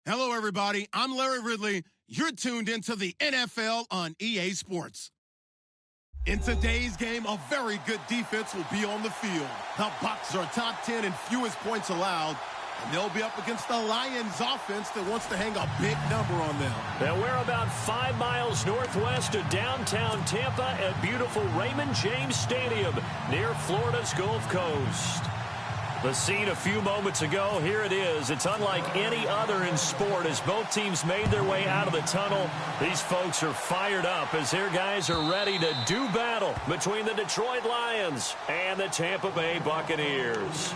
Hello, everybody. I'm Larry Ridley. You're tuned into the NFL on EA Sports. In today's game, a very good defense will be on the field. The Bucs are top 10 in fewest points allowed, and they'll be up against the Lions offense that wants to hang a big number on them. Now we're about 5 miles northwest of downtown Tampa at beautiful Raymond James Stadium near Florida's Gulf Coast. The scene a few moments ago, here it is. It's unlike any other in sport as both teams made their way out of the tunnel. These folks are fired up as their guys are ready to do battle between the Detroit Lions and the Tampa Bay Buccaneers.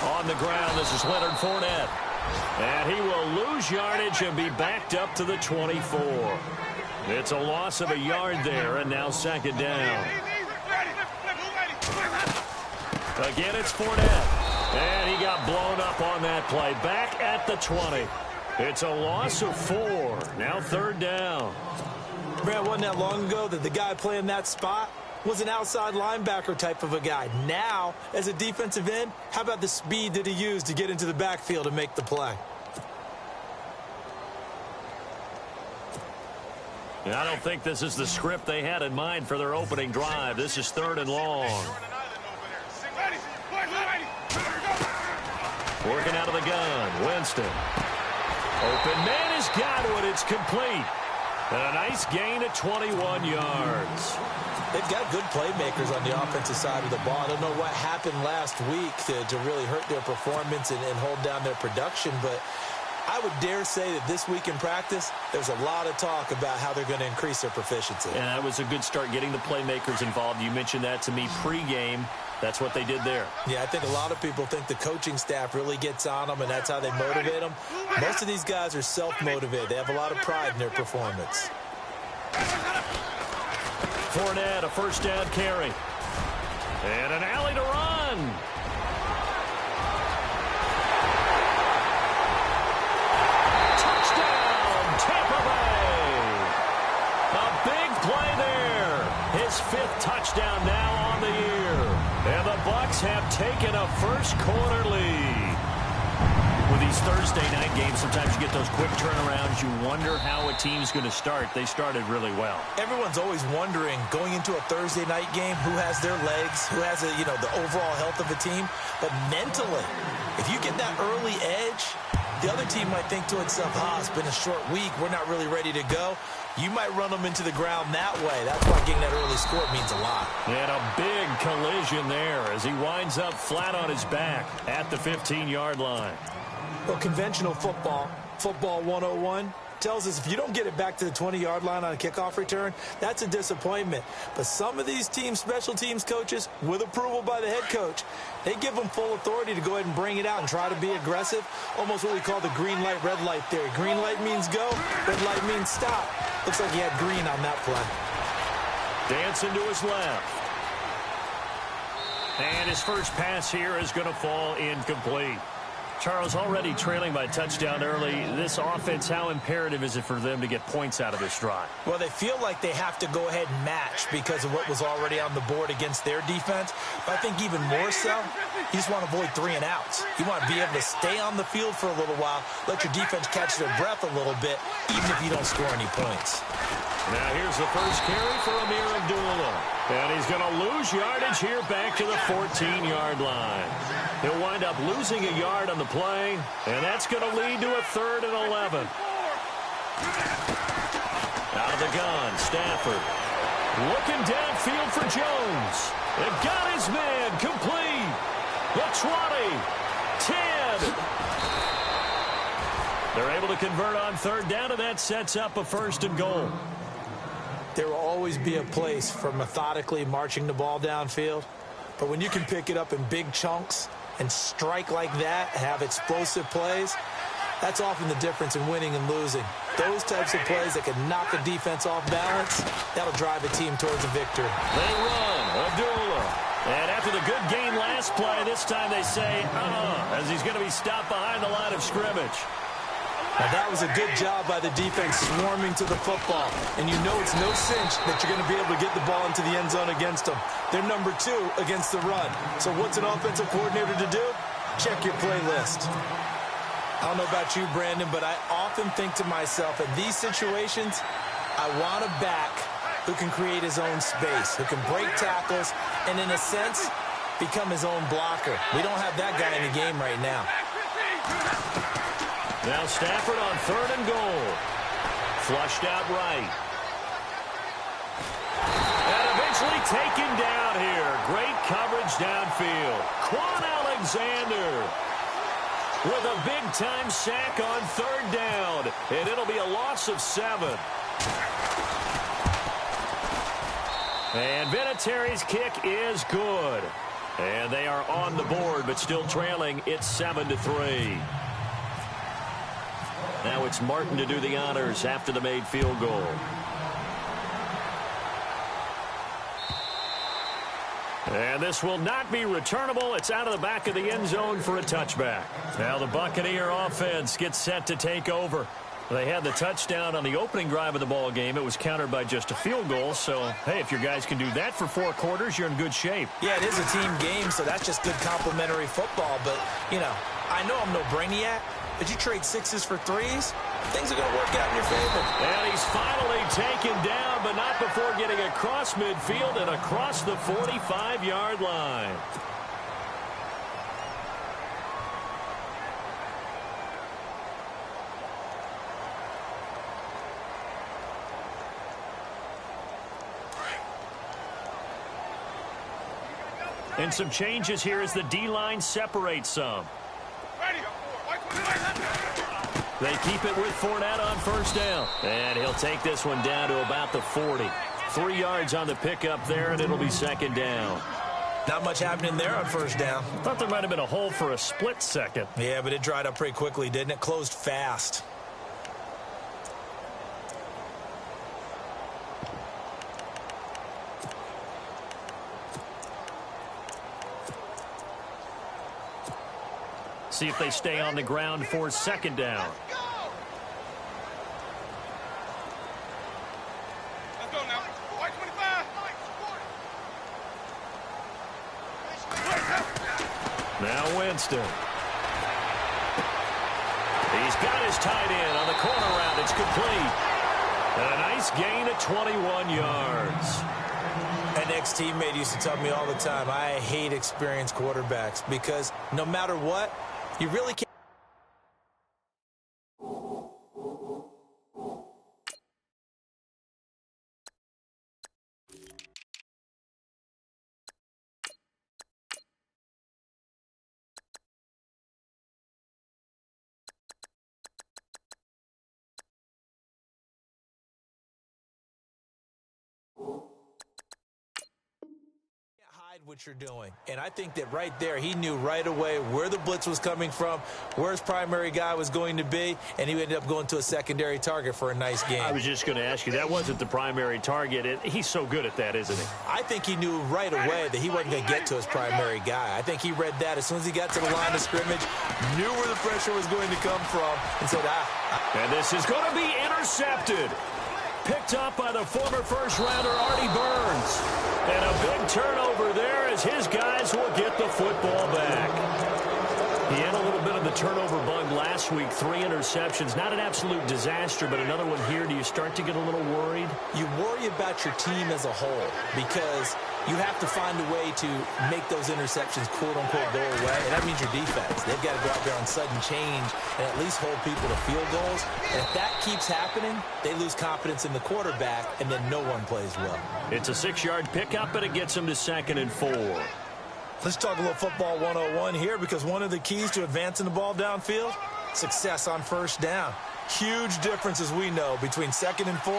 On the ground, this is Leonard Fournette. And he will lose yardage and be backed up to the 24. It's a loss of a yard there, and now second down. Again, it's Fournette. And he got blown up on that play. Back at the 20. It's a loss of 4. Now third down. Brad, wasn't that long ago that the guy playing that spot was an outside linebacker type of a guy. Now, as a defensive end, how about the speed that he used to get into the backfield and make the play? I don't think this is the script they had in mind for their opening drive. This is third and long. Working out of the gun, Winston. Open man has got it. It's complete. And a nice gain at 21 yards. They've got good playmakers on the offensive side of the ball. I don't know what happened last week to really hurt their performance and hold down their production, but I would dare say that this week in practice, there's a lot of talk about how they're going to increase their proficiency. And that was a good start getting the playmakers involved. You mentioned that to me pregame. That's what they did there. Yeah, I think a lot of people think the coaching staff really gets on them, and that's how they motivate them. Most of these guys are self-motivated. They have a lot of pride in their performance. Fournette, a first down carry. And an alley to run. Touchdown, Tampa Bay. A big play there. His 5th touchdown now on the year. And the Bucs have taken a first quarter lead. With these Thursday night games, sometimes you get those quick turnarounds. You wonder how a team's going to start. They started really well. Everyone's always wondering, going into a Thursday night game, who has their legs, who has the overall health of a team. But mentally, if you get that early edge, the other team might think to itself, it's been a short week. We're not really ready to go. You might run them into the ground that way. That's why getting that early score means a lot. And a big collision there as he winds up flat on his back at the 15-yard line. Well, conventional football 101, tells us if you don't get it back to the 20-yard line on a kickoff return, that's a disappointment. But some of these teams, special teams coaches, with approval by the head coach, they give them full authority to go ahead and bring it out and try to be aggressive, almost what we call the green light, red light theory. Green light means go, red light means stop. Looks like he had green on that play. Dancing to his left. And his first pass here is going to fall incomplete. Charles, already trailing by touchdown early. This offense, how imperative is it for them to get points out of this drive? Well, they feel like they have to go ahead and match because of what was already on the board against their defense. But I think even more so, you just want to avoid 3 and outs. You want to be able to stay on the field for a little while, let your defense catch their breath a little bit, even if you don't score any points. Now here's the first carry for Amir Abdullah. And he's going to lose yardage here back to the 14-yard line. He'll wind up losing a yard on the play, and that's going to lead to a 3rd and 11. Out of the gun, Stafford. Looking downfield for Jones. It got his man complete. The 20, 10. They're able to convert on 3rd down, and that sets up a 1st and goal. There will always be a place for methodically marching the ball downfield, But when you can pick it up in big chunks and strike like that, have explosive plays, that's often the difference in winning and losing. Those types of plays that can knock a defense off balance, that'll drive a team towards a victory. They run. Abdullah. And after the good game last play, this time they say, as he's going to be stopped behind the line of scrimmage. Now, that was a good job by the defense swarming to the football. And you know it's no cinch that you're going to be able to get the ball into the end zone against them. They're number 2 against the run. So what's an offensive coordinator to do? Check your playlist. I don't know about you, Brandon, but I often think to myself, in these situations, I want a back who can create his own space, who can break tackles, and in a sense, become his own blocker. We don't have that guy in the game right now. Now Stafford on 3rd and goal. Flushed out right. And eventually taken down here. Great coverage downfield. Quan Alexander with a big-time sack on 3rd down. And it'll be a loss of 7. And Vinatieri's kick is good. And they are on the board, but still trailing. It's 7-3. Now it's Martin to do the honors after the made field goal. And this will not be returnable. It's out of the back of the end zone for a touchback. Now the Buccaneer offense gets set to take over. They had the touchdown on the opening drive of the ball game. It was countered by just a field goal. So, hey, if your guys can do that for 4 quarters, you're in good shape. Yeah, it is a team game, so that's just good complimentary football. But, you know, I know I'm no brainiac, but you trade 6s for 3s, things are going to work out in your favor. And he's finally taken down, but not before getting across midfield and across the 45-yard line. And some changes here as the D-line separates some. They keep it with Fournette on 1st down. And he'll take this one down to about the 40. 3 yards on the pickup there, and it'll be 2nd down. Not much happening there on 1st down. Thought there might have been a hole for a split second. Yeah, but it dried up pretty quickly, didn't it? Closed fast. See if they stay on the ground for 2nd down. Let's go now. White 25. Now Winston. He's got his tight end on the corner route. It's complete. And a nice gain of 21 yards. An ex-teammate used to tell me all the time, I hate experienced quarterbacks because no matter what, you really can't. What you're doing. And I think that right there, he knew right away where the blitz was coming from, where his primary guy was going to be, and he ended up going to a secondary target for a nice game. I was just going to ask you, that wasn't the primary target. He's so good at that, isn't he? I think he knew right away that he wasn't going to get to his primary guy. I think he read that as soon as he got to the line of scrimmage, knew where the pressure was going to come from, and said, And this is going to be intercepted. Picked up by the former first-rounder Artie Burns. And a big turnover there as his guys will get the football back. He had a little bit of the turnover bug last week. 3 interceptions. Not an absolute disaster, but another one here. Do you start to get a little worried? You worry about your team as a whole because you have to find a way to make those interceptions, quote-unquote, go away. And that means your defense. They've got to go out there on sudden change and at least hold people to field goals. And if that keeps happening, they lose confidence in the quarterback, and then no one plays well. It's a 6-yard pickup, and it gets them to 2nd and 4. Let's talk a little football 101 here because one of the keys to advancing the ball downfield, success on 1st down. Huge difference, as we know, between 2nd and 4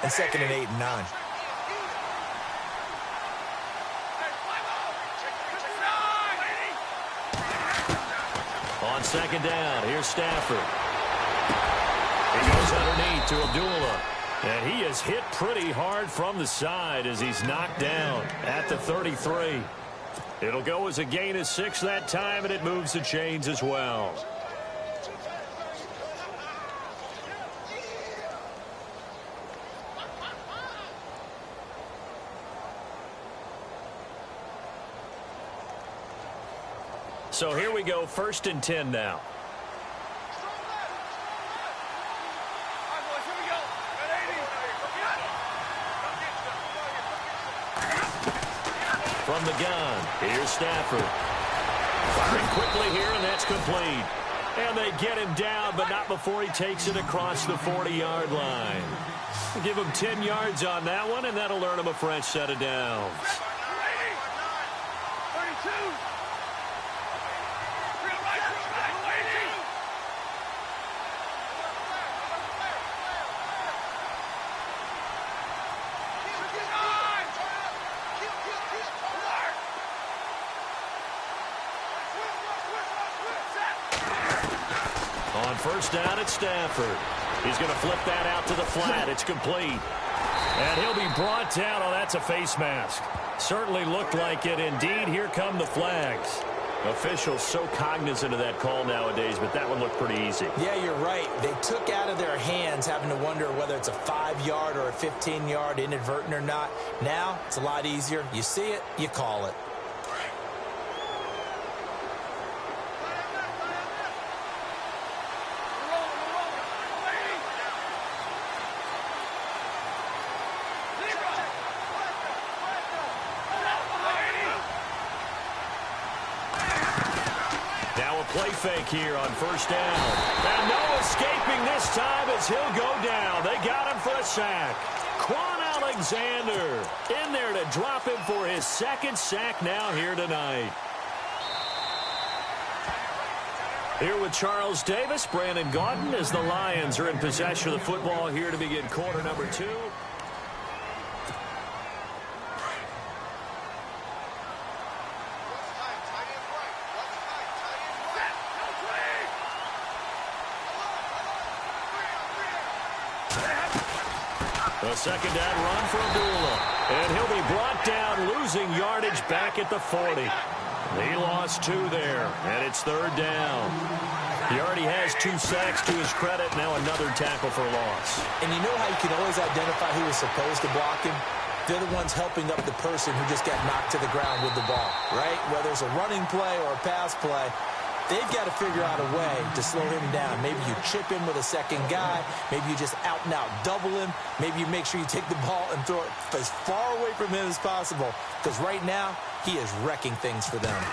and 2nd and 8 and 9. On second down, here's Stafford. He goes underneath to Abdullah. And he is hit pretty hard from the side as he's knocked down at the 33. It'll go as a gain of 6 that time, and it moves the chains as well. So here we go, 1st and 10 now. From the gun, here's Stafford. Firing quickly here, and that's complete. And they get him down, but not before he takes it across the 40-yard line. Give him 10 yards on that one, and that'll earn him a fresh set of downs. 32. On first down, it's Stafford. He's going to flip that out to the flat. It's complete. And he'll be brought down. Oh, that's a face mask. Certainly looked like it. Indeed, here come the flags. Officials so cognizant of that call nowadays, but that one looked pretty easy. Yeah, you're right. They took out of their hands having to wonder whether it's a 5-yard or a 15-yard inadvertent or not. Now, it's a lot easier. You see it, you call it. Play fake here on first down. And no escaping this time as he'll go down. They got him for a sack. Quan Alexander in there to drop him for his 2nd sack now here tonight. Here with Charles Davis, Brandon Gaudin, as the Lions are in possession of the football here to begin quarter number 2. A second down run for Abdullah. And he'll be brought down, losing yardage back at the 40. He lost 2 there, and it's 3rd down. He already has 2 sacks to his credit, now another tackle for loss. And you know how you can always identify who was supposed to block him? They're the ones helping up the person who just got knocked to the ground with the ball, right? Whether it's a running play or a pass play, they've got to figure out a way to slow him down. Maybe you chip him with a second guy. Maybe you just out-and-out double him. Maybe you make sure you take the ball and throw it as far away from him as possible. Because right now, he is wrecking things for them.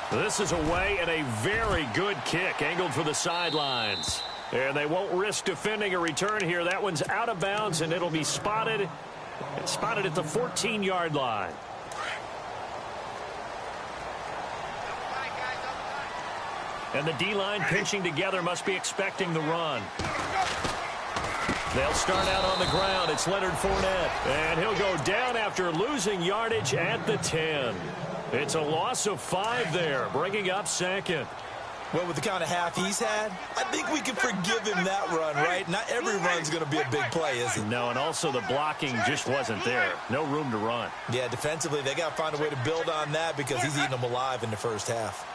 This is away and a very good kick, angled for the sidelines. And they won't risk defending a return here. That one's out of bounds, and it'll be spotted. It's spotted at the 14-yard line. And the D-line pinching together, must be expecting the run. They'll start out on the ground. It's Leonard Fournette. And he'll go down after losing yardage at the 10. It's a loss of 5 there, bringing up 2nd. Well, with the kind of half he's had, I think we can forgive him that run, right? Not every run's going to be a big play, is it? No, and also the blocking just wasn't there. No room to run. Yeah, defensively, they got to find a way to build on that because he's eating them alive in the first half.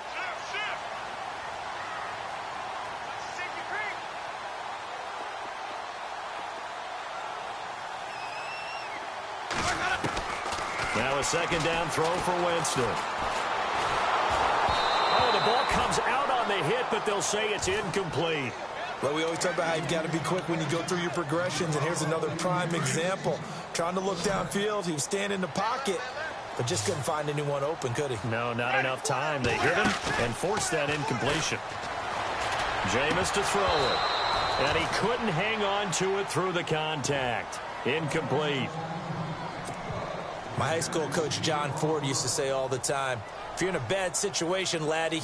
Now a second down throw for Winston. Oh, the ball comes out on the hit, but they'll say it's incomplete. Well, we always talk about how you've got to be quick when you go through your progressions, and here's another prime example. Trying to look downfield, he was standing in the pocket, but just couldn't find anyone open, could he? No, not enough time. They hit him and forced that incompletion. Jameis to throw it. And he couldn't hang on to it through the contact. Incomplete. My high school coach, John Ford, used to say all the time, if you're in a bad situation, laddie,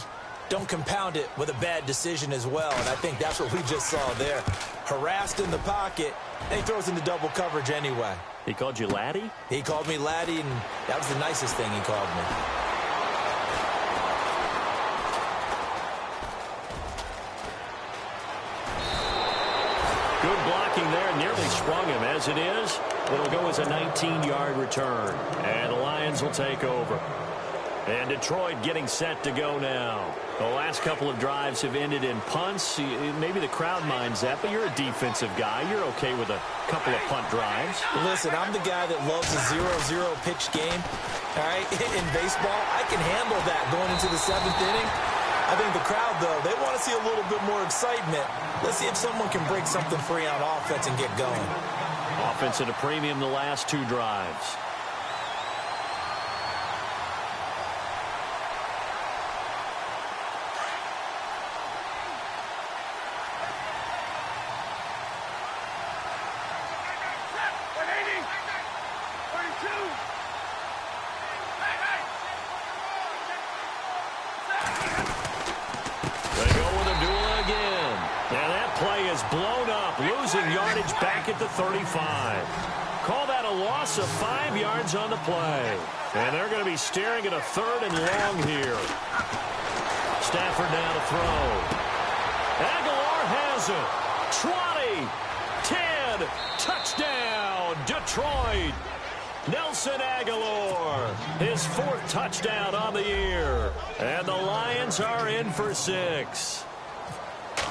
don't compound it with a bad decision as well. And I think that's what we just saw there. Harassed in the pocket, and he throws into double coverage anyway. He called you laddie? He called me laddie, and that was the nicest thing he called me. Good blocking there. Nearly sprung him. As it is, it'll go as a 19-yard return. And the Lions will take over. And Detroit getting set to go now. The last couple of drives have ended in punts. Maybe the crowd minds that, but you're a defensive guy. You're okay with a couple of punt drives. Listen, I'm the guy that loves a 0-0 pitch game. All right, in baseball, I can handle that going into the 7th inning. I think the crowd, though, they want to see a little bit more excitement. Let's see if someone can break something free on offense and get going. Offense at a premium the last 2 drives. Blown up, losing yardage back at the 35. Call that a loss of 5 yards on the play. And they're going to be staring at a 3rd and long here. Stafford now to throw. Aguilar has it. 20, 10, touchdown, Detroit. Nelson Aguilar, his 4th touchdown on the year. And the Lions are in for 6.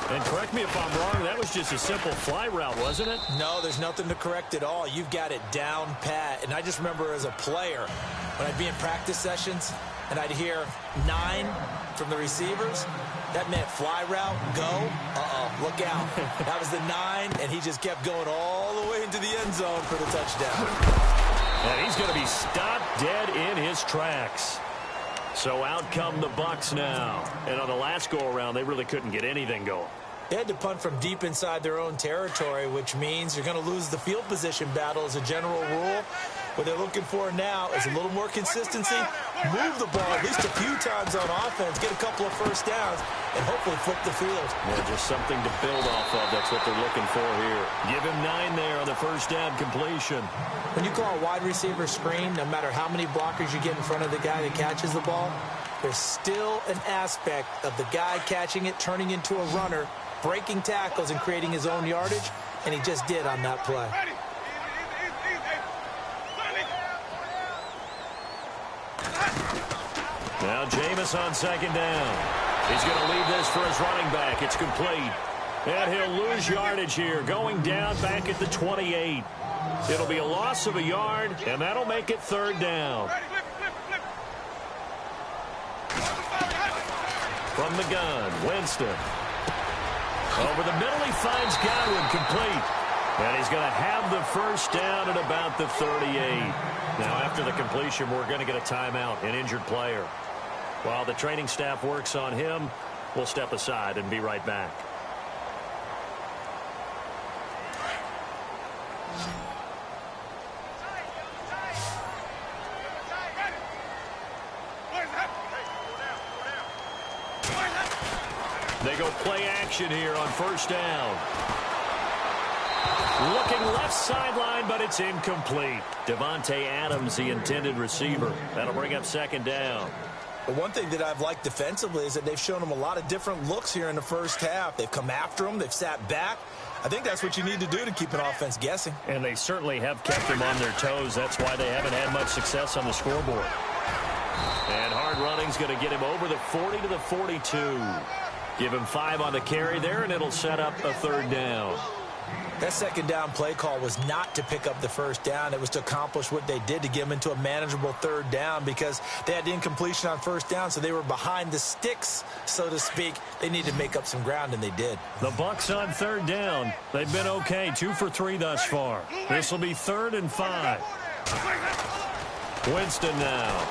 And correct me if I'm wrong, that was just a simple fly route, wasn't it? No, there's nothing to correct at all. You've got it down pat. And I just remember as a player, when I'd be in practice sessions and I'd hear 9 from the receivers, that meant fly route, go, look out. That was the 9, and he just kept going all the way into the end zone for the touchdown. And he's going to be stopped dead in his tracks. So out come the Bucs now. And on the last go-around, they really couldn't get anything going. They had to punt from deep inside their own territory, which means you're going to lose the field position battle as a general rule. What they're looking for now is a little more consistency, move the ball at least a few times on offense, get a couple of first downs, and hopefully flip the field. Yeah, just something to build off of. That's what they're looking for here. Give him 9 there on the first down completion. When you call a wide receiver screen, no matter how many blockers you get in front of the guy that catches the ball, there's still an aspect of the guy catching it, turning into a runner, breaking tackles and creating his own yardage, and he just did on that play. Now Jameis on 2nd down. He's going to leave this for his running back. It's complete. And he'll lose yardage here, going down back at the 28. It'll be a loss of a yard, and that'll make it 3rd down. From the gun, Winston. Over the middle, he finds Godwin, complete. And he's going to have the first down at about the 38. Now, after the completion, we're going to get a timeout, an injured player. While the training staff works on him, we'll step aside and be right back. They go play action here on 1st down. Looking left sideline, but it's incomplete. Devontae Adams, the intended receiver. That'll bring up 2nd down. The one thing that I've liked defensively is that they've shown him a lot of different looks here in the first half. They've come after him. They've sat back. I think that's what you need to do to keep an offense guessing. And they certainly have kept him on their toes. That's why they haven't had much success on the scoreboard. And hard running's going to get him over the 40 to the 42. Give him 5 on the carry there, and it'll set up a 3rd down. That 2nd down play call was not to pick up the first down. It was to accomplish what they did, to get them into a manageable 3rd down, because they had the incompletion on 1st down, so they were behind the sticks, so to speak. They needed to make up some ground, and they did. The Bucs on 3rd down. They've been okay, 2 for 3 thus far. This will be 3rd and 5. Winston now.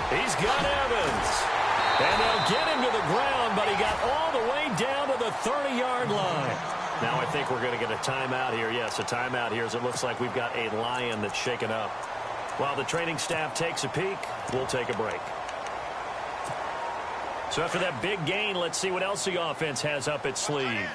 He's got Evans. And they'll get him to the ground, but he got all the way down to the 30-yard line. Now I think we're going to get a timeout here. Yes, a timeout here, as it looks like we've got a Lion that's shaken up. While the training staff takes a peek, we'll take a break. So after that big gain, let's see what else the offense has up its sleeve.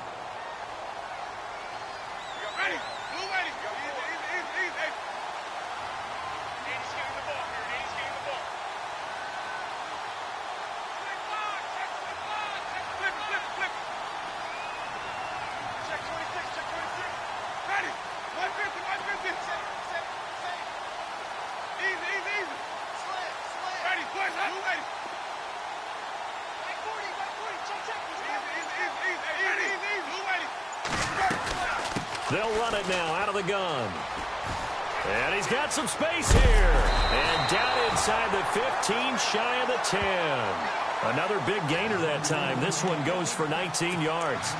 They'll run it now out of the gun. And he's got some space here. And down inside the 15, shy of the 10. Another big gainer that time. This one goes for 19 yards.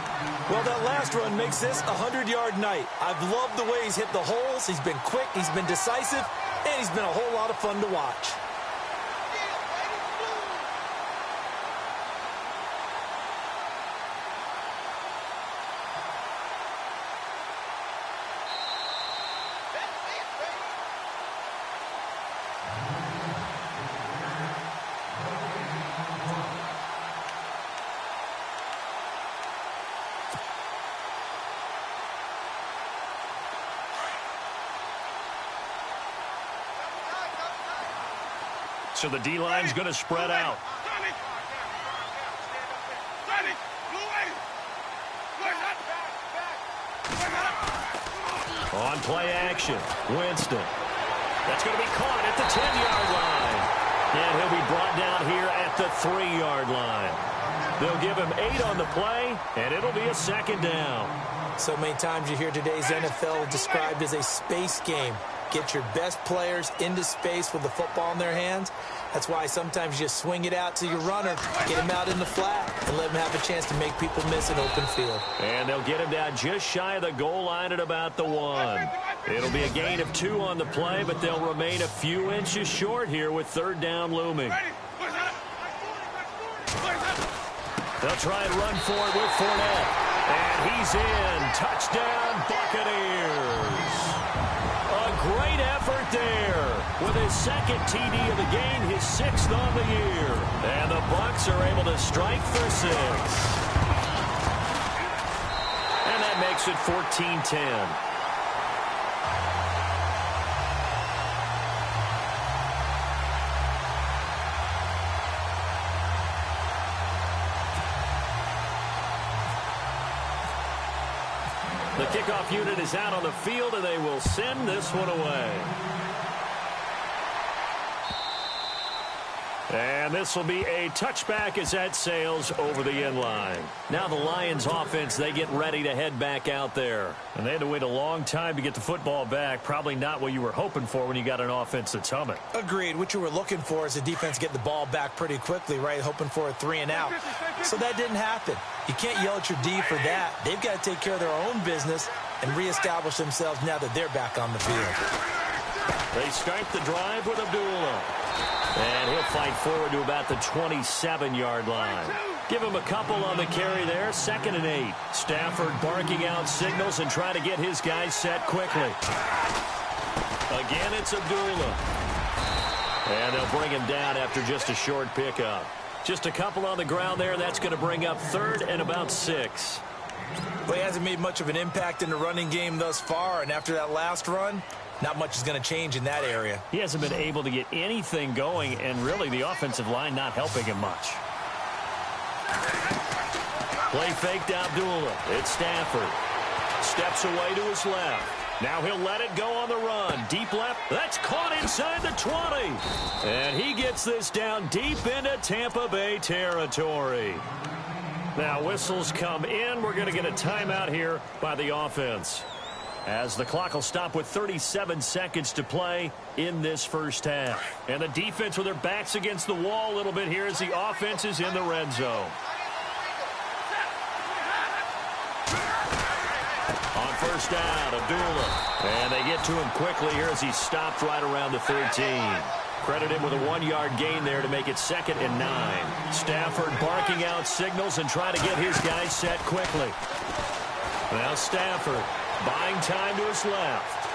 Well, that last run makes this a 100-yard night. I've loved the way he's hit the holes. He's been quick, he's been decisive, and he's been a whole lot of fun to watch. So the D-line's going to spread out. On play action, Winston. That's going to be caught at the 10-yard line. And he'll be brought down here at the 3-yard line. They'll give him 8 on the play, and it'll be a second down. So many times you hear today's NFL described as a space game. Get your best players into space with the football in their hands. That's why sometimes you just swing it out to your runner, get him out in the flat, and let him have a chance to make people miss an open field. And they'll get him down just shy of the goal line at about the 1. It'll be a gain of 2 on the play, but they'll remain a few inches short here with 3rd down looming. They'll try and run for it with Fournette. And he's in. Touchdown, Buccaneers. A great effort there with his 2nd TD of the game, his 6th on the year. And the Bucs are able to strike for 6. And that makes it 14-10. The kickoff unit is out on the field, and they will send this one away. And this will be a touchback as that sails over the end line. Now the Lions offense, they get ready to head back out there. And they had to wait a long time to get the football back. Probably not what you were hoping for when you got an offense that's humming. Agreed. What you were looking for is the defense get the ball back pretty quickly, right? Hoping for a 3 and out. So that didn't happen. You can't yell at your D for that. They've got to take care of their own business and reestablish themselves now that they're back on the field. They start the drive with Abdullah. And he'll fight forward to about the 27-yard line. Give him a couple on the carry there. 2nd and 8. Stafford barking out signals and trying to get his guys set quickly. Again, it's Abdullah. And they'll bring him down after just a short pickup. Just a couple on the ground there. That's going to bring up 3rd and about 6. Well, he hasn't made much of an impact in the running game thus far. And after that last run, not much is going to change in that area. He hasn't been able to get anything going, and really the offensive line not helping him much. Play fake to Abdullah. It's Stafford. Steps away to his left. Now he'll let it go on the run. Deep left. That's caught inside the 20. And he gets this down deep into Tampa Bay territory. Now whistles come in. We're going to get a timeout here by the offense, as the clock will stop with 37 seconds to play in this first half. And the defense with their backs against the wall a little bit here as the offense is in the red zone. On first down, Abdullah. And they get to him quickly here as he stopped right around the 13. Credit him with a 1-yard gain there to make it 2nd and 9. Stafford barking out signals and trying to get his guys set quickly. Now Stafford buying time to his left.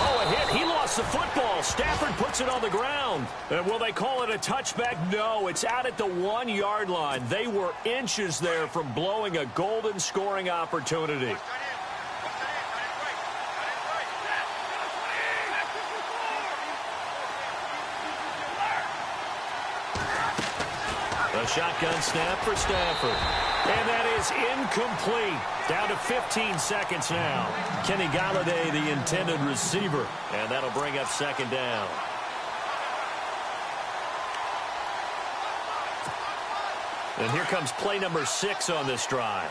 Oh, a hit. He lost the football. Stafford puts it on the ground. And will they call it a touchback? No, it's out at the 1-yard line. They were inches there from blowing a golden scoring opportunity. A shotgun snap for Stafford. And that is incomplete. Down to 15 seconds now. Kenny Galladay, the intended receiver. And that'll bring up 2nd down. And here comes play number 6 on this drive.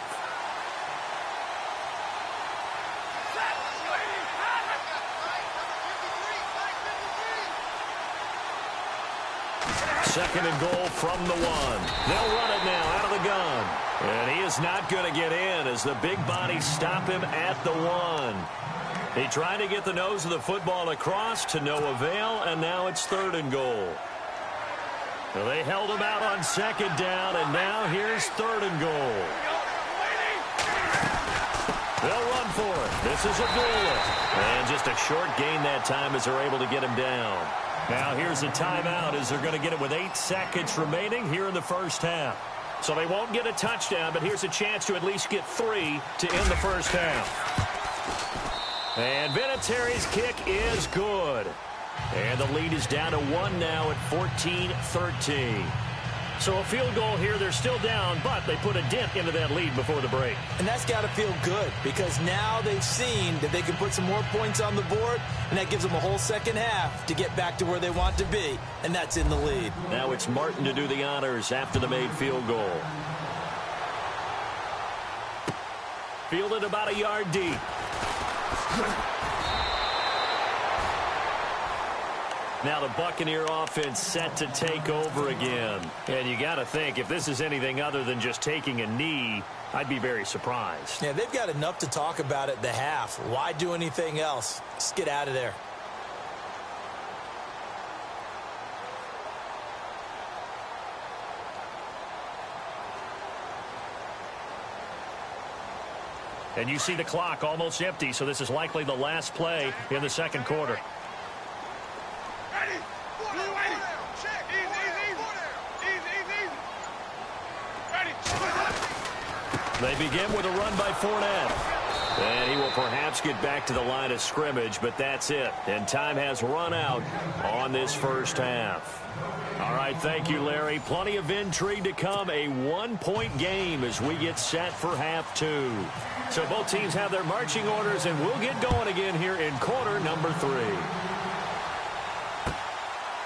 Second and goal from the 1. They'll run it now out of the gun. And he is not going to get in as the big bodies stop him at the 1. He tried to get the nose of the football across to no avail, and now it's 3rd and goal. So they held him out on 2nd down, and now here's 3rd and goal. They'll run for it. This is Abdullah. And just a short gain that time as they're able to get him down. Now here's a timeout as they're going to get it with 8 seconds remaining here in the first half. So they won't get a touchdown, but here's a chance to at least get 3 to end the first half. And Vinatieri's kick is good. And the lead is down to 1 now at 14-13. So a field goal here, they're still down, but they put a dent into that lead before the break. And that's got to feel good because now they've seen that they can put some more points on the board, and that gives them a whole second half to get back to where they want to be, and that's in the lead. Now it's Martin to do the honors after the made field goal. Fielded about a yard deep. Now the Buccaneer offense set to take over again. And you got to think, if this is anything other than just taking a knee, I'd be very surprised. Yeah, they've got enough to talk about at the half. Why do anything else? Just get out of there. And you see the clock almost empty, so this is likely the last play in the second quarter. They begin with a run by Fournette. And he will perhaps get back to the line of scrimmage, but that's it. And time has run out on this first half. All right, thank you, Larry. Plenty of intrigue to come. A 1-point game as we get set for half 2. So both teams have their marching orders, and we'll get going again here in quarter number 3.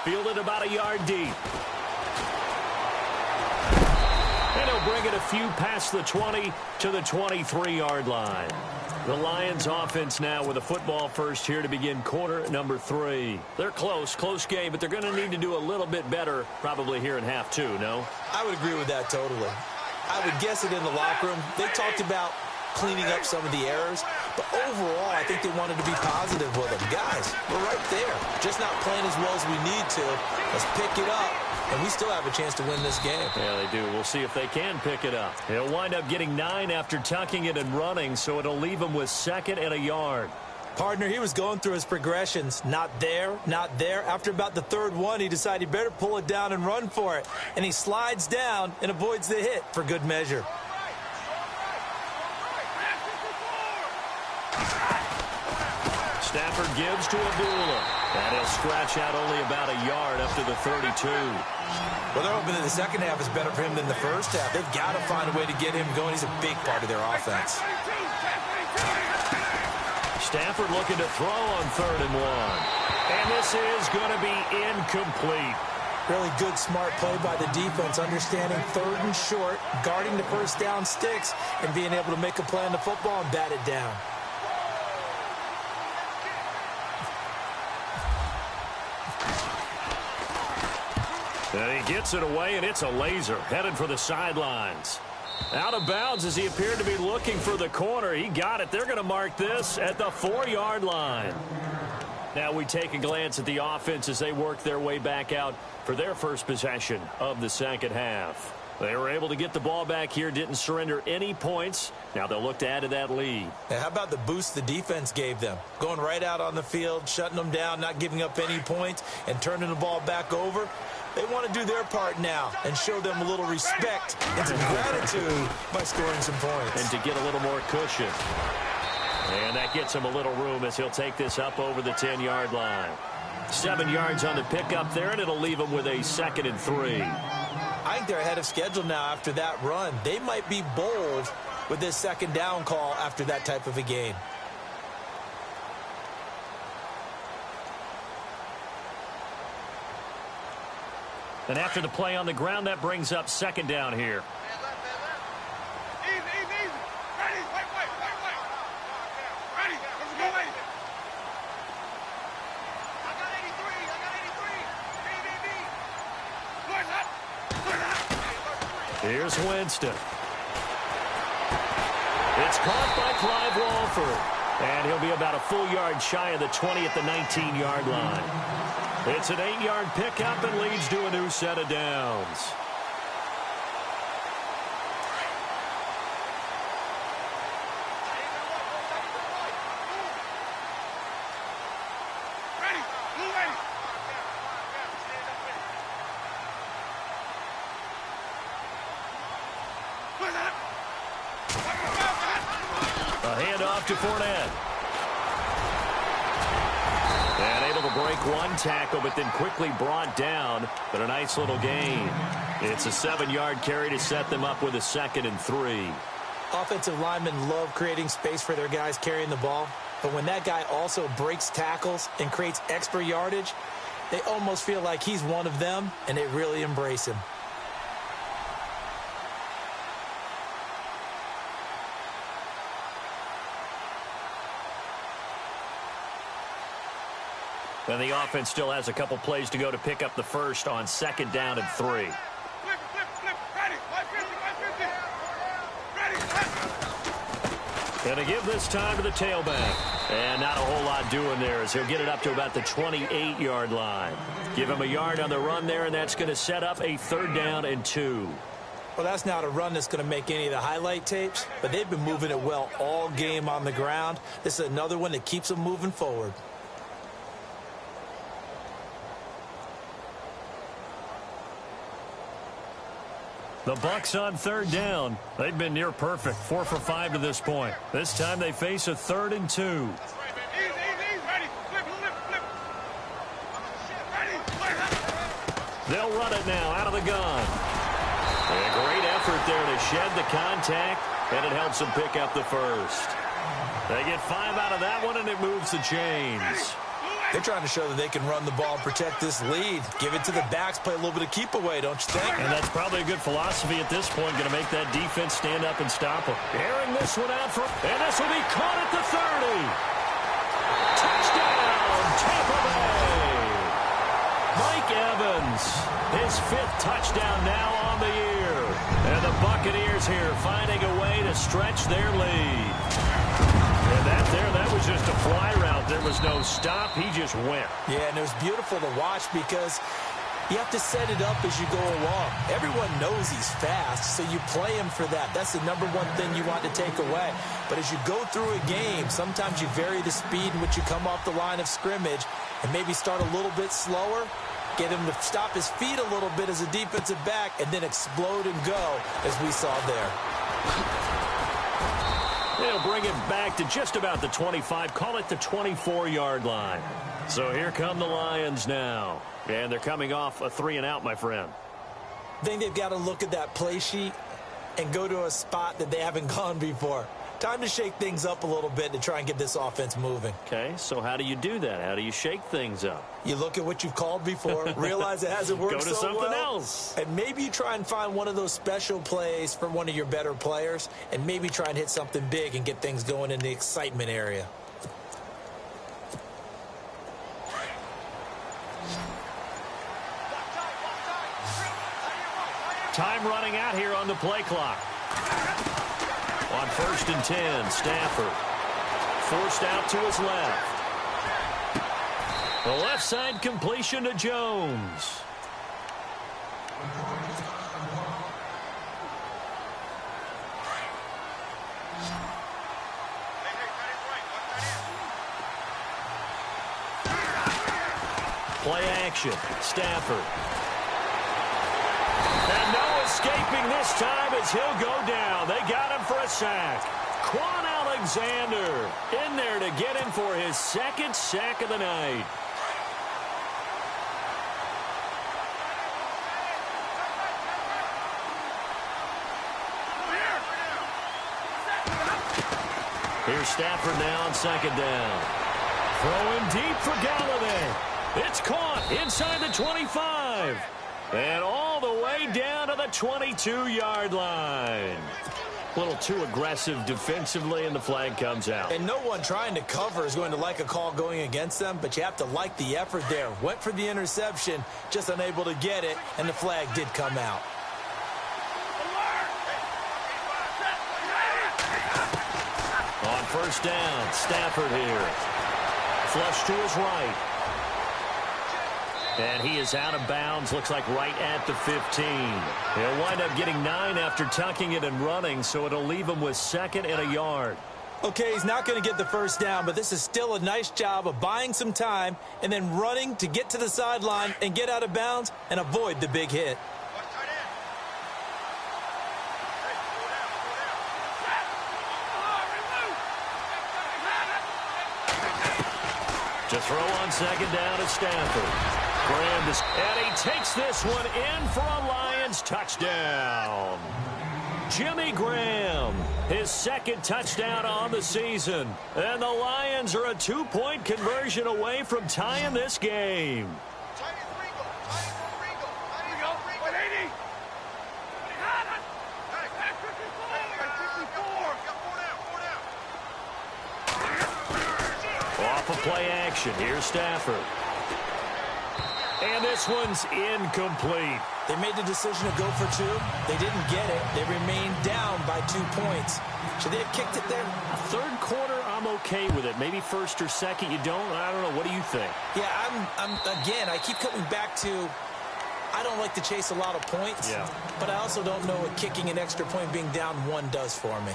Fielded about a yard deep. And he'll bring it a few past the 20 to the 23-yard line. The Lions offense now with a football first here to begin quarter number 3. They're close game, but they're going to need to do a little bit better probably here in half 2, no? I would agree with that totally. I would guess it in the locker room. They talked about cleaning up some of the errors, but overall, I think they wanted to be positive with them. Guys, we're right there. Just not playing as well as we need to. Let's pick it up, and we still have a chance to win this game. Yeah, they do. We'll see if they can pick it up. He'll wind up getting 9 after tucking it and running, so it'll leave him with 2nd and a yard. Partner, he was going through his progressions. Not there, not there. After about the 3rd one, he decided he better pull it down and run for it. And he slides down and avoids the hit for good measure. Stafford gives to Abdullah. And he'll scratch out only about a yard up to the 32. Well, they're hoping that the second half is better for him than the first half. They've got to find a way to get him going. He's a big part of their offense. Stafford looking to throw on 3rd and 1. And this is going to be incomplete. Really good, smart play by the defense, understanding 3rd and short, guarding the first down sticks, and being able to make a play on the football and bat it down. And he gets it away, and it's a laser headed for the sidelines. Out of bounds as he appeared to be looking for the corner. He got it. They're going to mark this at the 4-yard line. Now we take a glance at the offense as they work their way back out for their first possession of the second half. They were able to get the ball back here, didn't surrender any points. Now they'll look to add to that lead. And how about the boost the defense gave them? Going right out on the field, shutting them down, not giving up any points, and turning the ball back over. They want to do their part now and show them a little respect and some gratitude by scoring some points. And to get a little more cushion. And that gets him a little room as he'll take this up over the 10-yard line. 7 yards on the pickup there, and it'll leave him with a 2nd and 3. I think they're ahead of schedule now after that run. They might be bold with this 2nd down call after that type of a game. And after the play on the ground, that brings up 2nd down here. Here's Winston. It's caught by Clive Walford. And he'll be about a full yard shy of the 20 at the 19-yard line. It's an 8-yard pickup and leads to a new set of downs. A handoff to Fournette. And able to break one tackle, but then quickly brought down. But a nice little gain. It's a 7-yard carry to set them up with a 2nd and 3. Offensive linemen love creating space for their guys carrying the ball. But when that guy also breaks tackles and creates extra yardage, they almost feel like he's one of them, and they really embrace him. And the offense still has a couple plays to go to pick up the first on 2nd down and 3. Flip. Ready. 550. Going to give this time to the tailback. And not a whole lot doing there as he'll get it up to about the 28-yard line. Give him a yard on the run there, and that's going to set up a 3rd down and 2. Well, that's not a run that's going to make any of the highlight tapes, but they've been moving it well all game on the ground. This is another one that keeps them moving forward. The Bucs on 3rd down. They've been near perfect, 4 for 5 to this point. This time they face a 3rd and 2. Easy. Ready. Flip. Ready. They'll run it now out of the gun. A great effort there to shed the contact, and it helps them pick up the first. They get 5 out of that one, and it moves the chains. They're trying to show that they can run the ball and protect this lead. Give it to the backs, play a little bit of keep away, don't you think? And that's probably a good philosophy at this point, going to make that defense stand up and stop them. Airing this one out and this will be caught at the 30. Touchdown, Tampa Bay. Mike Evans, his 5th touchdown now on the year. And the Buccaneers here finding a way to stretch their lead. And that was just a fly route. There was no stop. He just went. Yeah, and it was beautiful to watch because you have to set it up as you go along. Everyone knows he's fast, so you play him for that. That's the #1 thing you want to take away. But as you go through a game, sometimes you vary the speed in which you come off the line of scrimmage and maybe start a little bit slower, get him to stop his feet a little bit as a defensive back, and then explode and go, as we saw there. They'll bring it back to just about the 25, call it the 24-yard line. So here come the Lions now. And they're coming off a 3-and-out, my friend. I think they've got to look at that play sheet and go to a spot that they haven't gone before. Time to shake things up a little bit to try and get this offense moving. Okay, so how do you do that? How do you shake things up? You look at what you've called before, realize it hasn't worked so well. Go to something else. And maybe you try and find one of those special plays for one of your better players, and maybe try and hit something big and get things going in the excitement area. Time running out here on the play clock. On 1st and 10, Stafford forced out to his left. The left side completion to Jones. Play action, Stafford. And no escaping this time as he'll go down. They got him for a sack. Quan Alexander in there to get him for his 2nd sack of the night. Here's Stafford now on 2nd down. Throwing deep for Galladay. It's caught inside the 25. And all the way down to the 22-yard line. A little too aggressive defensively, and the flag comes out. And no one trying to cover is going to like a call going against them, but you have to like the effort there. Went for the interception, just unable to get it, and the flag did come out. first down. Stafford here. Flush to his right. And he is out of bounds, looks like right at the 15. He'll wind up getting 9 after tucking it and running, so it'll leave him with 2nd and a yard. Okay, he's not going to get the first down, but this is still a nice job of buying some time and then running to get to the sideline and get out of bounds and avoid the big hit. To throw on 2nd down is Stafford. Graham, and he takes this one in for a Lions touchdown. Jimmy Graham, his 2nd touchdown on the season. And the Lions are a 2-point conversion away from tying this game. Off of play action, here's Stafford. And this one's incomplete. They made the decision to go for 2. They didn't get it. They remained down by 2 points. Should they have kicked it there? 3rd quarter, I'm okay with it. Maybe 1st or 2nd, you don't. I don't know. What do you think? Yeah, again, I keep coming back to I don't like to chase a lot of points. Yeah. But I also don't know what kicking an extra point being down 1 does for me.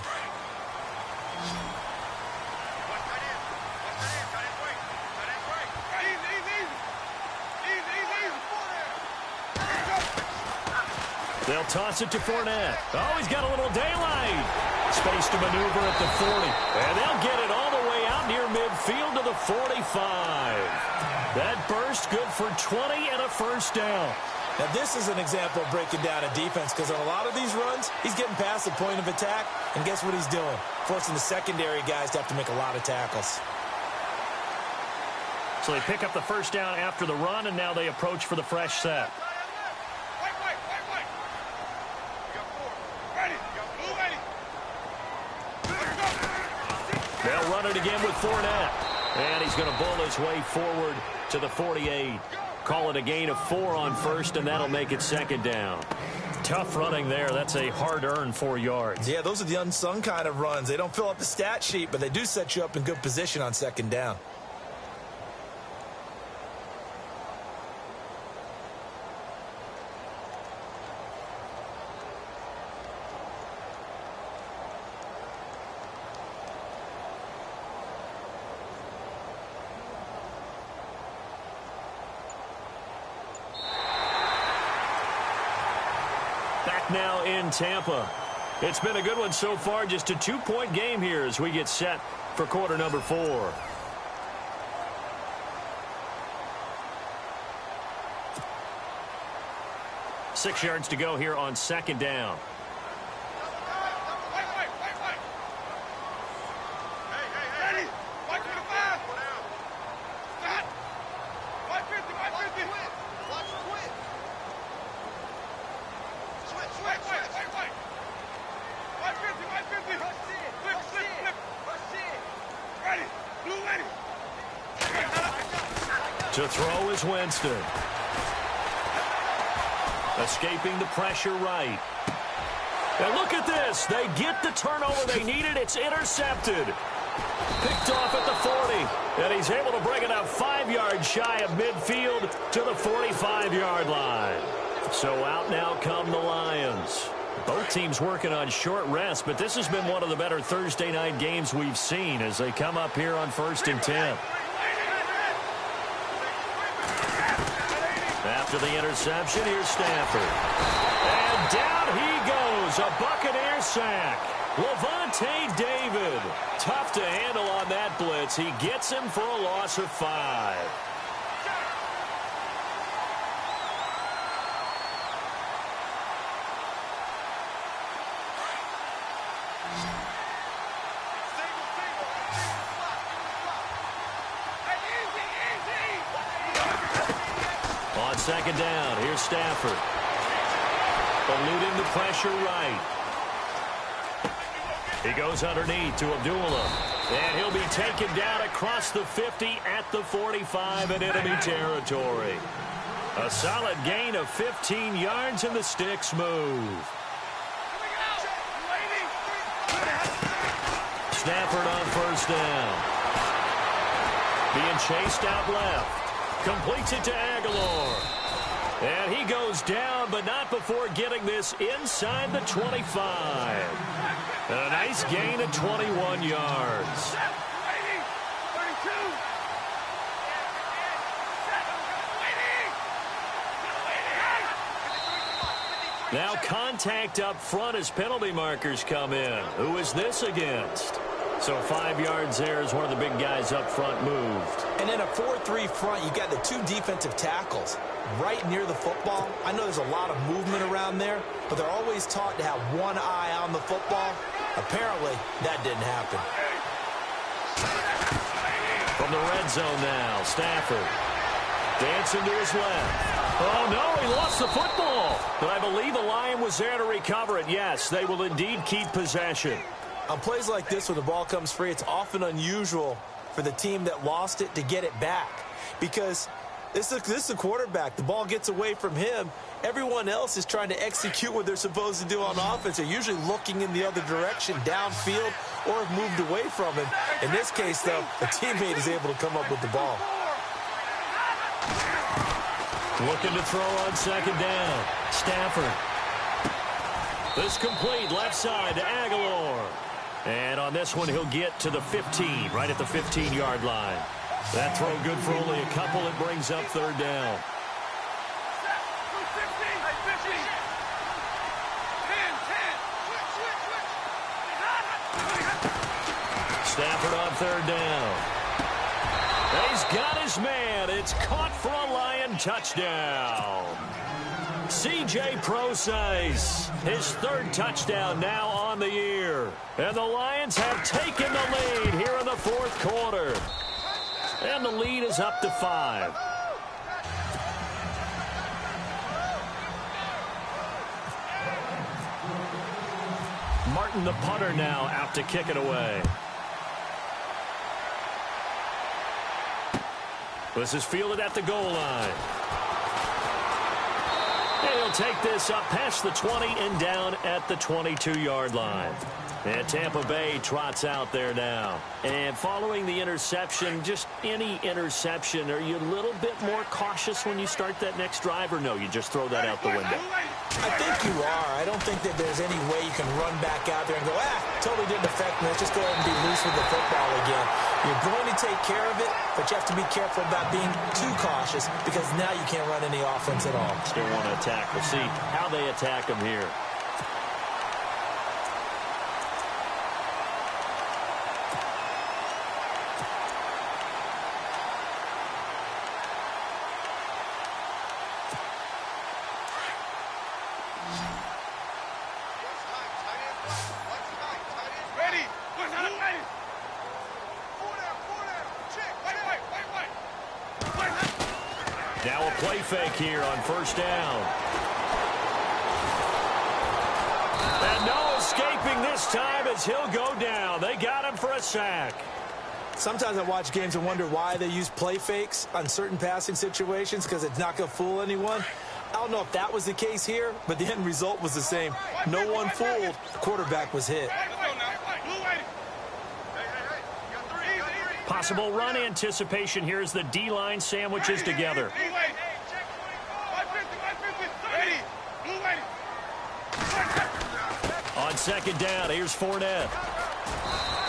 They'll toss it to Fournette. Oh, he's got a little daylight. Space to maneuver at the 40. And they'll get it all the way out near midfield to the 45. That burst good for 20 and a first down. Now, this is an example of breaking down a defense because on a lot of these runs, he's getting past the point of attack. And guess what he's doing? Forcing the secondary guys to have to make a lot of tackles. So they pick up the first down after the run, and now they approach for the fresh set. They'll run it again with Fournette. And he's going to bull his way forward to the 48. Call it a gain of 4 on first, and that'll make it 2nd down. Tough running there. That's a hard-earned 4 yards. Yeah, those are the unsung kind of runs. They don't fill up the stat sheet, but they do set you up in good position on 2nd down. Now in Tampa. It's been a good one so far. Just a 2-point game here as we get set for quarter number 4. Six yards to go here on 2nd down. To throw is Winston. Escaping the pressure right. And look at this. They get the turnover they needed. It's intercepted. Picked off at the 40. And he's able to bring it up 5 yards shy of midfield to the 45-yard line. So out now come the Lions. Both teams working on short rest, but this has been one of the better Thursday night games we've seen as they come up here on 1st and 10. After the interception, here's Stafford. And down he goes, a Buccaneer sack. Levante David, tough to handle on that blitz. He gets him for a loss of 5. On 2nd down, here's Stafford. Eluding the pressure right. He goes underneath to Abdullah. And he'll be taken down across the 50 at the 45 in enemy territory. A solid gain of 15 yards and the sticks move. Stafford on first down. Being chased out left. Completes it to Aguilar. And he goes down, but not before getting this inside the 25. A nice gain of 21 yards. Now contact up front as penalty markers come in. Who is this against? So 5 yards there as one of the big guys up front moved. And in a 4-3 front, you got the 2 defensive tackles right near the football. I know there's a lot of movement around there, but they're always taught to have one eye on the football. Apparently, that didn't happen. From the red zone now, Stafford dancing to his left. Oh, no, he lost the football. But I believe the Lion was there to recover it. Yes, they will indeed keep possession. On plays like this where the ball comes free, it's often unusual for the team that lost it to get it back. Because this is the quarterback. The ball gets away from him. Everyone else is trying to execute what they're supposed to do on offense. They're usually looking in the other direction, downfield, or have moved away from him. In this case, though, a teammate is able to come up with the ball. Looking to throw on second down. Stafford. This complete left side to Aguilar. And on this one, he'll get to the 15, right at the 15-yard line. That throw good for only a couple. It brings up third down. Stafford on third down. He's got his man. It's caught for a Lion touchdown. C.J. Procise, his third touchdown now on the year. And the Lions have taken the lead here in the fourth quarter. And the lead is up to 5. Martin, the punter, now out to kick it away. This is fielded at the goal line. And he'll take this up past the 20 and down at the 22-yard line. And Tampa Bay trots out there now. And following the interception, just any interception, are you a little bit more cautious when you start that next drive, or no, you just throw that out the window? I think you are. I don't think that there's any way you can run back out there and go, totally didn't affect me. Let's just go ahead and be loose with the football again. You're going to take care of it, but you have to be careful about being too cautious because now you can't run any offense at all. Still want to attack. We'll see how they attack him here. Now a play fake here on first down. And no escaping this time as he'll go down. They got him for a sack. Sometimes I watch games and wonder why they use play fakes on certain passing situations because it's not going to fool anyone. I don't know if that was the case here, but the end result was the same. No one fooled. The quarterback was hit. Possible run anticipation here as the D-line sandwiches together. On second down, here's Fournette.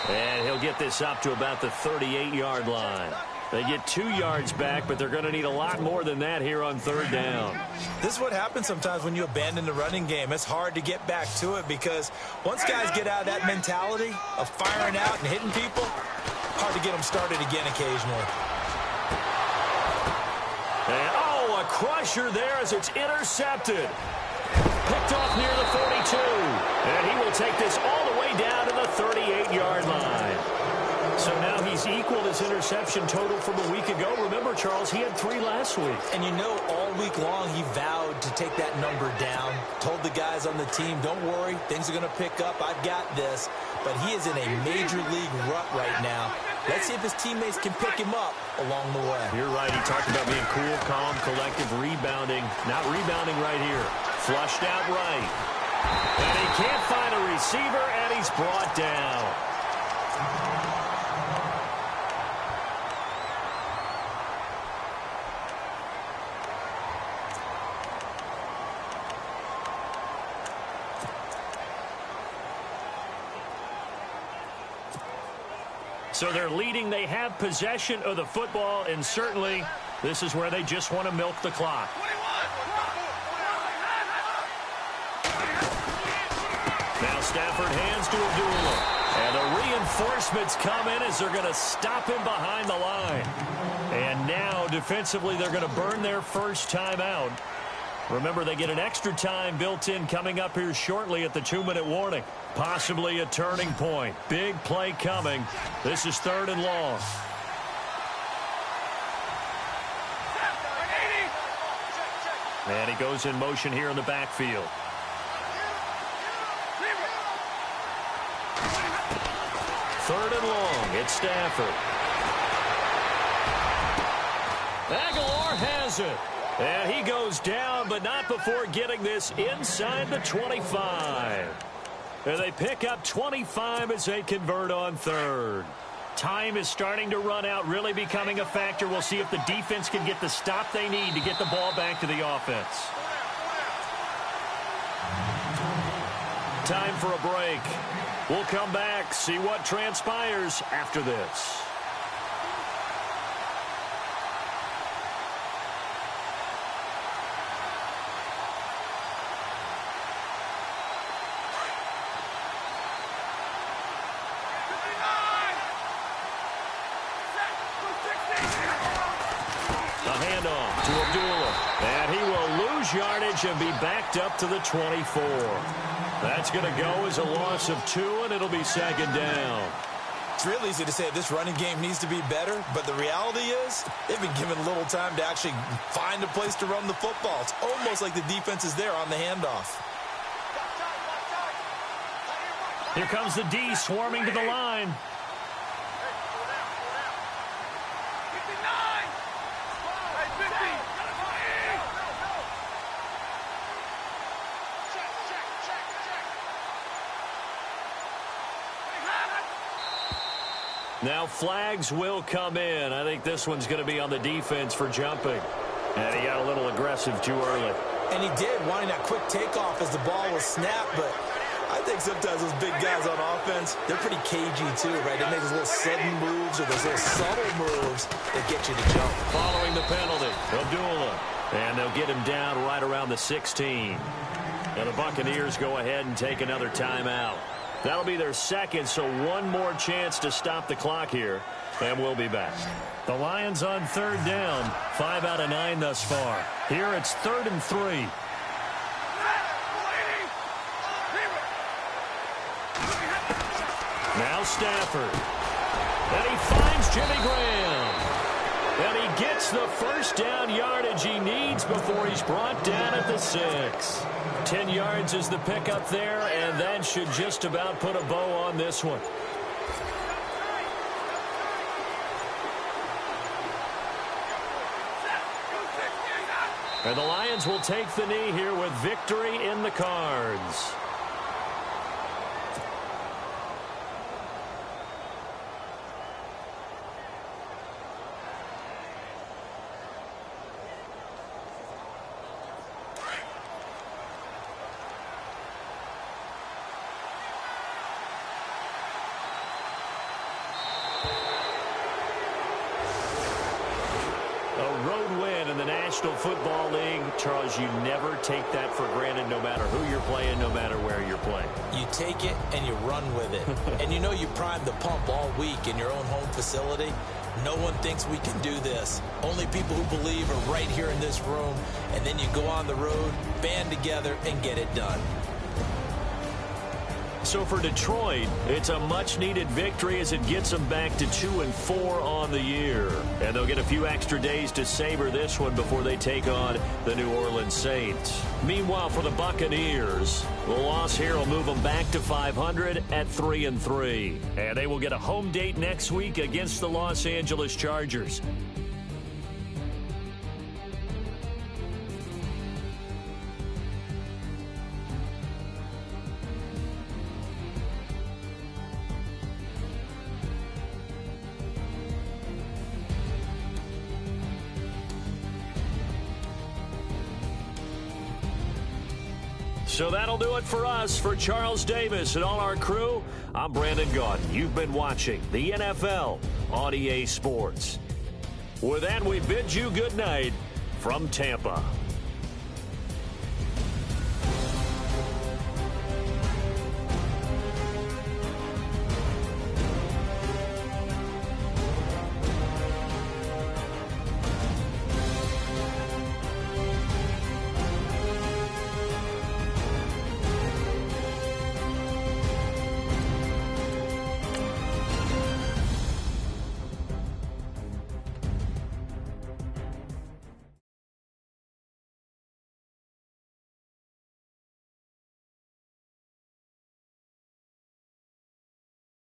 And he'll get this up to about the 38-yard line. They get 2 yards back, but they're going to need a lot more than that here on third down. This is what happens sometimes when you abandon the running game. It's hard to get back to it because once guys get out of that mentality of firing out and hitting people, hard to get them started again occasionally. And, a crusher there as it's intercepted. Picked off near the 42. And he will take this all the way down to the 38-yard line. So now he's equaled his interception total from a week ago. Remember, Charles, he had 3 last week. And you know, all week long he vowed to take that number down. Told the guys on the team, don't worry, things are going to pick up. I've got this. But he is in a major league rut right now. Let's see if his teammates can pick him up along the way. You're right. He talked about being cool, calm, collective, rebounding. Not rebounding right here. Flushed out right. And he can't find a receiver, and he's brought down. So they're leading. They have possession of the football, and certainly this is where they just want to milk the clock. Now Stafford hands to Abdullah. And the reinforcements come in as they're going to stop him behind the line. And now defensively they're going to burn their first timeout. Remember, they get an extra time built in coming up here shortly at the 2-minute warning. Possibly a turning point. Big play coming. This is 3rd and long. And he goes in motion here in the backfield. Third and long. It's Stafford. Aguilar has it. And he goes down, but not before getting this inside the 25. And they pick up 25 as they convert on 3rd. Time is starting to run out, really becoming a factor. We'll see if the defense can get the stop they need to get the ball back to the offense. Time for a break. We'll come back, see what transpires after this. Yardage and be backed up to the 24. That's going to go as a loss of 2, and it'll be 2nd down. It's real easy to say this running game needs to be better, but the reality is they've been given little time to actually find a place to run the football. It's almost like the defense is there on the handoff. Here comes the D swarming to the line. Now flags will come in. I think this one's going to be on the defense for jumping. And he got a little aggressive too early. And he did, wanting that quick takeoff as the ball was snapped. But I think sometimes those big guys on offense, they're pretty cagey too, right? They make those little sudden moves or those little subtle moves that get you to jump. Following the penalty, Abdullah. And they'll get him down right around the 16. And the Buccaneers go ahead and take another timeout. That'll be their second, so one more chance to stop the clock here, and we'll be back. The Lions on 3rd down, 5 out of 9 thus far. Here it's 3rd and 3. Now Stafford. And he finds Jimmy Graham. And he gets the first down yardage he needs before he's brought down at the 6. 10 yards is the pickup there, and that should just about put a bow on this one. And the Lions will take the knee here with victory in the cards. National Football League, Charles, you never take that for granted no matter who you're playing, no matter where you're playing. You take it and you run with it. And you know you primed the pump all week in your own home facility. No one thinks we can do this. Only people who believe are right here in this room. And then you go on the road, band together, and get it done. So for Detroit, it's a much-needed victory as it gets them back to 2-4 on the year. And they'll get a few extra days to savor this one before they take on the New Orleans Saints. Meanwhile, for the Buccaneers, the loss here will move them back to 500 at 3-3. And they will get a home date next week against the Los Angeles Chargers. So that'll do it for us. For Charles Davis and all our crew, I'm Brandon Gaudin. You've been watching the NFL on EA Sports. With that, we bid you good night from Tampa.